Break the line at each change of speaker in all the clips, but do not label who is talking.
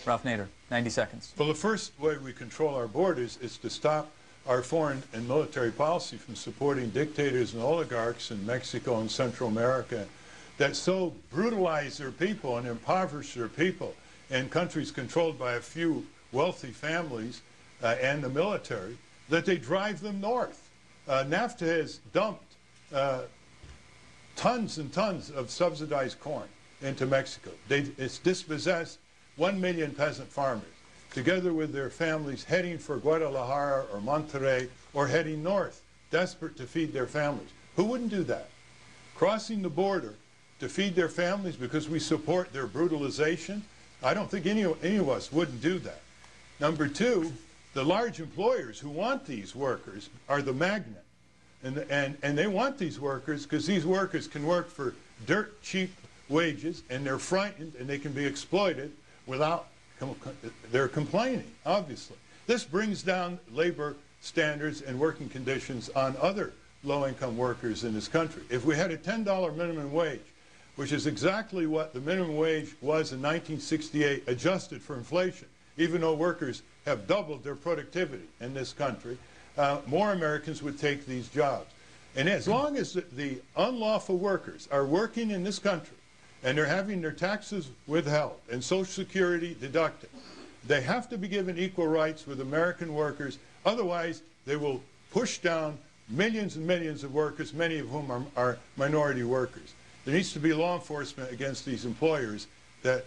Ralph Nader, 90 seconds.
Well, the first way we control our borders is to stop our foreign and military policy from supporting dictators and oligarchs in Mexico and Central America that so brutalize their people and impoverish their people in countries controlled by a few wealthy families and the military, that they drive them north. NAFTA has dumped tons and tons of subsidized corn into Mexico. It's dispossessed 1 million peasant farmers, together with their families heading for Guadalajara or Monterrey or heading north, desperate to feed their families. Who wouldn't do that? Crossing the border to feed their families because we support their brutalization? I don't think any of us wouldn't do that. Number two, the large employers who want these workers are the magnet. And they want these workers because these workers can work for dirt cheap wages, and they're frightened and they can be exploited without they're complaining, obviously. This brings down labor standards and working conditions on other low-income workers in this country. If we had a $10 minimum wage, which is exactly what the minimum wage was in 1968, adjusted for inflation, even though workers have doubled their productivity in this country, more Americans would take these jobs. And as long as the unlawful workers are working in this country and they're having their taxes withheld and Social Security deducted, they have to be given equal rights with American workers. Otherwise, they will push down millions and millions of workers, many of whom are minority workers. There needs to be law enforcement against these employers that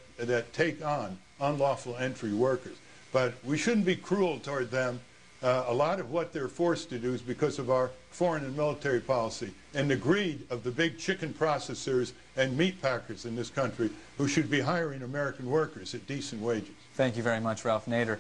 take on unlawful entry workers. But we shouldn't be cruel toward them. A lot of what they're forced to do is because of our foreign and military policy and the greed of the big chicken processors and meat packers in this country who should be hiring American workers at decent wages.
Thank you very much, Ralph Nader.